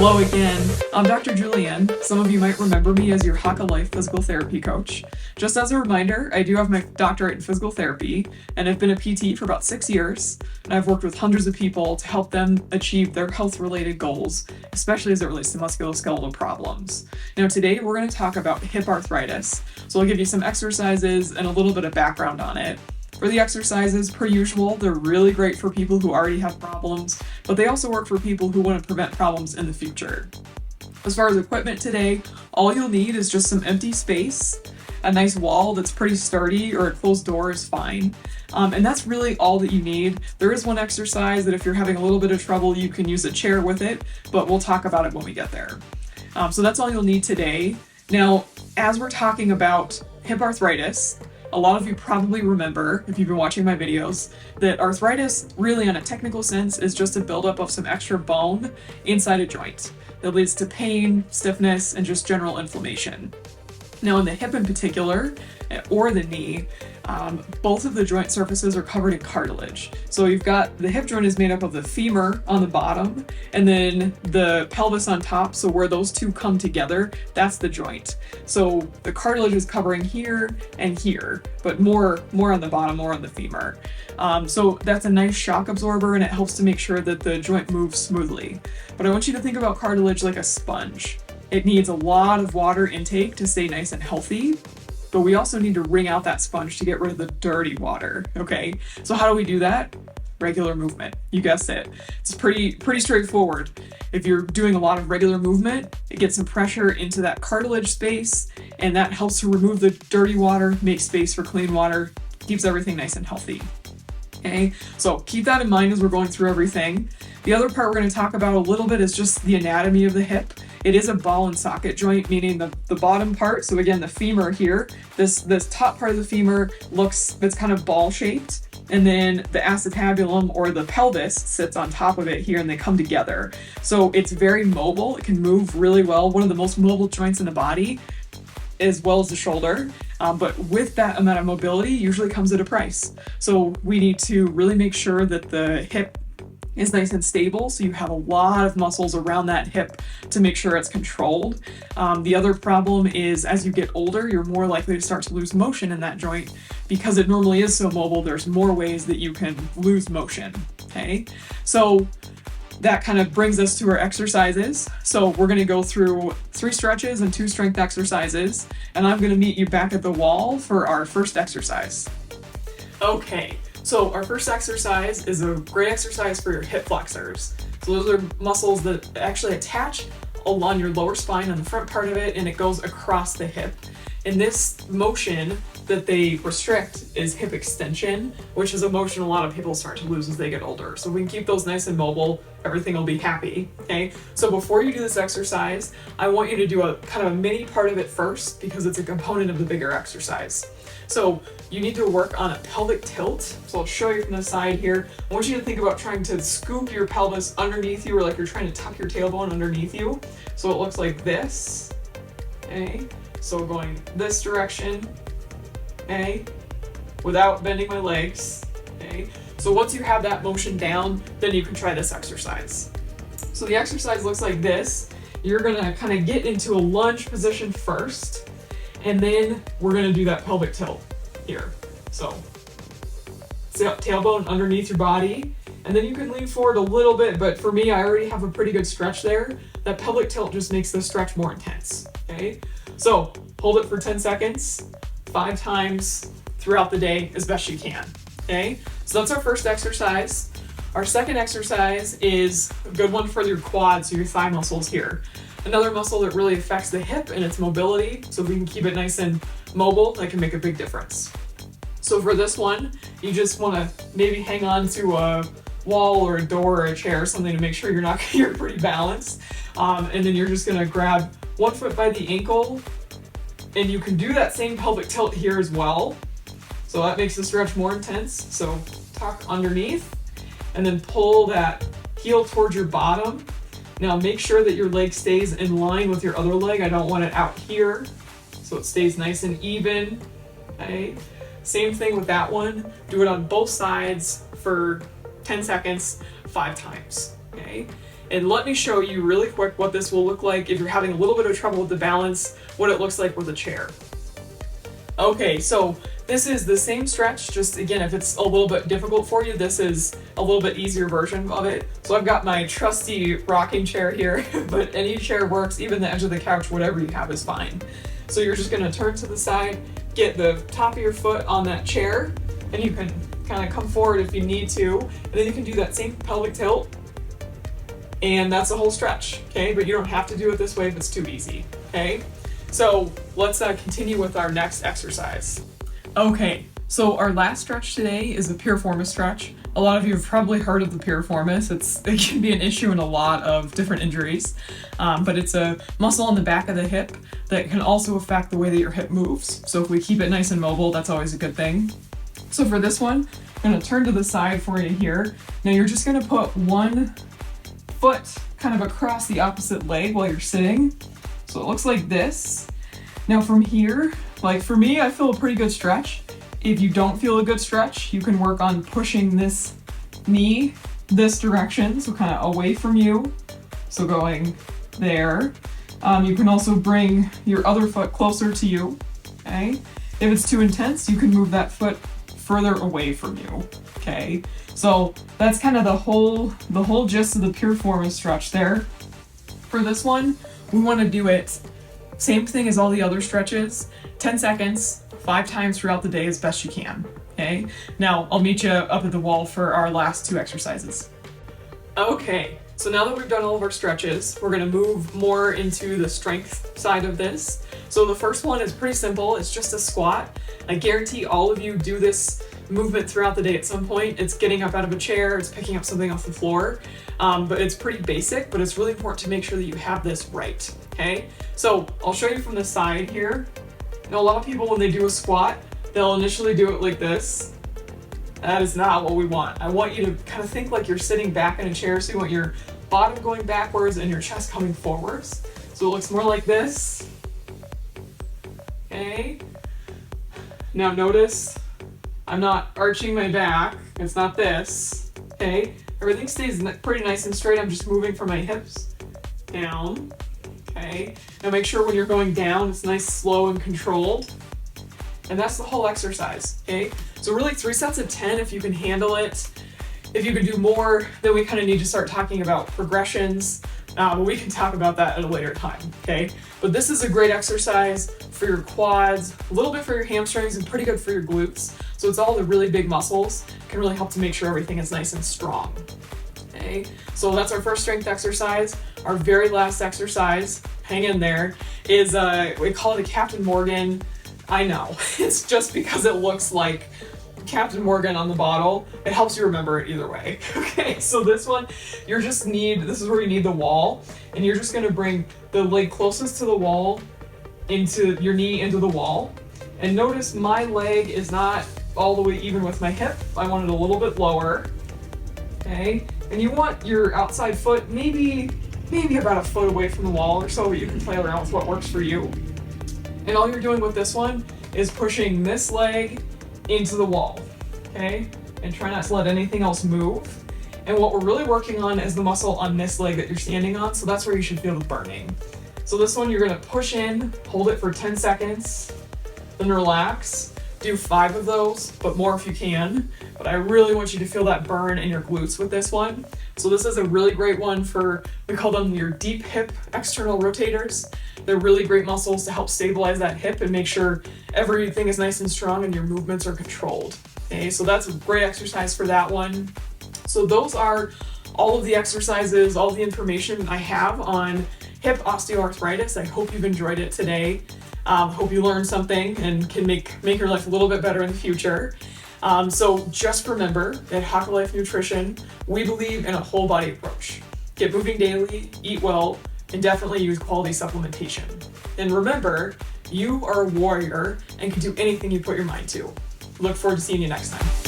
Hello again. I'm Dr. Julianne. Some of you might remember me as your Haka Life physical therapy coach. Just as a reminder, I do have my doctorate in physical therapy and I've been a PT for about 6 years. And I've worked with hundreds of people to help them achieve their health-related goals, especially as it relates to musculoskeletal problems. Now today we're going to talk about hip arthritis. So I'll give you some exercises and a little bit of background on it. For the exercises, per usual, they're really great for people who already have problems, but they also work for people who want to prevent problems in the future. As far as equipment today, all you'll need is just some empty space, a nice wall that's pretty sturdy, or a closed door is fine. And that's really all that you need. There is one exercise that if you're having a little bit of trouble, you can use a chair with it, but we'll talk about it when we get there. So that's all you'll need today. Now, as we're talking about hip arthritis, a lot of you probably remember, if you've been watching my videos, that arthritis, really on a technical sense, is just a buildup of some extra bone inside a joint that leads to pain, stiffness, and just general inflammation. Now in the hip in particular, or the knee, both of the joint surfaces are covered in cartilage. So you've got the hip joint is made up of the femur on the bottom and then the pelvis on top. So where those two come together, that's the joint. So the cartilage is covering here and here, but more on the bottom, more on the femur. So that's a nice shock absorber and it helps to make sure that the joint moves smoothly. But I want you to think about cartilage like a sponge. It needs a lot of water intake to stay nice and healthy, but we also need to wring out that sponge to get rid of the dirty water, okay? So how do we do that? Regular movement, you guessed it. It's pretty straightforward. If you're doing a lot of regular movement, it gets some pressure into that cartilage space, and that helps to remove the dirty water, make space for clean water, keeps everything nice and healthy. Okay, so keep that in mind as we're going through everything. The other part we're going to talk about a little bit is just the anatomy of the hip. It is a ball and socket joint, meaning the bottom part, so again the femur here, this top part of the femur it's kind of ball shaped, and then the acetabulum or the pelvis sits on top of it here and they come together. So it's very mobile, it can move really well, one of the most mobile joints in the body, as well as the shoulder. But with that amount of mobility usually comes at a price. So we need to really make sure that the hip is nice and stable, so you have a lot of muscles around that hip to make sure it's controlled. The other problem is as you get older, you're more likely to start to lose motion in that joint because it normally is so mobile. There's more ways that you can lose motion, okay? So that kind of brings us to our exercises. So we're going to go through 3 stretches and 2 strength exercises, and I'm going to meet you back at the wall for our first exercise. Okay. So our first exercise is a great exercise for your hip flexors. So those are muscles that actually attach along your lower spine on the front part of it, and it goes across the hip. And this motion that they restrict is hip extension, which is a motion a lot of people start to lose as they get older. So we can keep those nice and mobile, everything will be happy, okay? So before you do this exercise, I want you to do a kind of a mini part of it first because it's a component of the bigger exercise. So you need to work on a pelvic tilt. So I'll show you from the side here. I want you to think about trying to scoop your pelvis underneath you, or like you're trying to tuck your tailbone underneath you. So it looks like this, okay? So going this direction, okay? Without bending my legs, okay? So once you have that motion down, then you can try this exercise. So the exercise looks like this. You're gonna kind of get into a lunge position first, and then we're gonna do that pelvic tilt here. So tailbone underneath your body, and then you can lean forward a little bit, but for me, I already have a pretty good stretch there. That pelvic tilt just makes the stretch more intense, okay? So hold it for 10 seconds, 5 times throughout the day as best you can, okay? So that's our first exercise. Our second exercise is a good one for your quads, your thigh muscles here. Another muscle that really affects the hip and its mobility, so if we can keep it nice and mobile, that can make a big difference. So for this one, you just want to maybe hang on to a wall or a door or a chair or something to make sure you're pretty balanced. And then you're just going to grab one foot by the ankle, and you can do that same pelvic tilt here as well. So that makes the stretch more intense. So tuck underneath and then pull that heel towards your bottom. Now make sure that your leg stays in line with your other leg. I don't want it out here, so it stays nice and even, okay? Same thing with that one. Do it on both sides for 10 seconds, 5 times, okay? And let me show you really quick what this will look like if you're having a little bit of trouble with the balance, what it looks like with a chair. Okay, so this is the same stretch, just again, if it's a little bit difficult for you, this is a little bit easier version of it. So I've got my trusty rocking chair here, but any chair works, even the edge of the couch, whatever you have is fine. So you're just gonna turn to the side, get the top of your foot on that chair, and you can kind of come forward if you need to, and then you can do that same pelvic tilt, and that's the whole stretch, okay? But you don't have to do it this way if it's too easy, okay? So let's continue with our next exercise. Okay, so our last stretch today is the piriformis stretch. A lot of you have probably heard of the piriformis. It can be an issue in a lot of different injuries, but it's a muscle on the back of the hip that can also affect the way that your hip moves. So if we keep it nice and mobile, that's always a good thing. So for this one, I'm gonna turn to the side for you here. Now you're just gonna put one foot kind of across the opposite leg while you're sitting. So it looks like this. Now from here, like for me, I feel a pretty good stretch. If you don't feel a good stretch, you can work on pushing this knee this direction, so kind of away from you. So going there. You can also bring your other foot closer to you, okay? If it's too intense, you can move that foot further away from you, okay? So that's kind of the whole gist of the piriformis stretch there. For this one, we want to do it same thing as all the other stretches, 10 seconds, 5 times throughout the day as best you can, okay? Now, I'll meet you up at the wall for our last 2 exercises. Okay, so now that we've done all of our stretches, we're gonna move more into the strength side of this. So the first one is pretty simple, it's just a squat. I guarantee all of you do this movement throughout the day at some point. It's getting up out of a chair, it's picking up something off the floor, but it's pretty basic, but it's really important to make sure that you have this right, okay? So I'll show you from the side here. Now a lot of people, when they do a squat, they'll initially do it like this. That is not what we want. I want you to kind of think like you're sitting back in a chair, so you want your bottom going backwards and your chest coming forwards. So it looks more like this. Okay. Now notice, I'm not arching my back, it's not this, okay? Everything stays pretty nice and straight, I'm just moving from my hips down, okay? Now make sure when you're going down, it's nice, slow, and controlled. And that's the whole exercise, okay? So really 3 sets of 10 if you can handle it. If you can do more, then we kind of need to start talking about progressions. But we can talk about that at a later time, okay? But this is a great exercise for your quads, a little bit for your hamstrings, and pretty good for your glutes. So it's all the really big muscles, can really help to make sure everything is nice and strong, okay? So that's our first strength exercise. Our very last exercise, hang in there, is we call it a Captain Morgan. I know, it's just because it looks like Captain Morgan on the bottle. It helps you remember it either way. Okay, so this one, this is where you need the wall, and you're just gonna bring the leg closest to the wall, into your knee into the wall. And notice my leg is not all the way even with my hip. I want it a little bit lower, okay? And you want your outside foot maybe about a foot away from the wall or so, but you can play around with what works for you. And all you're doing with this one is pushing this leg into the wall, okay? And try not to let anything else move. And what we're really working on is the muscle on this leg that you're standing on, so that's where you should feel the burning. So this one, you're gonna push in, hold it for 10 seconds, then relax. Do 5 of those, but more if you can. But I really want you to feel that burn in your glutes with this one. So this is a really great one for, we call them your deep hip external rotators. They're really great muscles to help stabilize that hip and make sure everything is nice and strong and your movements are controlled. Okay, so that's a great exercise for that one. So those are all of the exercises, all the information I have on hip osteoarthritis. I hope you've enjoyed it today. Hope you learned something and can make your life a little bit better in the future. So just remember that Haka Life Nutrition, we believe in a whole body approach. Get moving daily, eat well, and definitely use quality supplementation. And remember, you are a warrior and can do anything you put your mind to. Look forward to seeing you next time.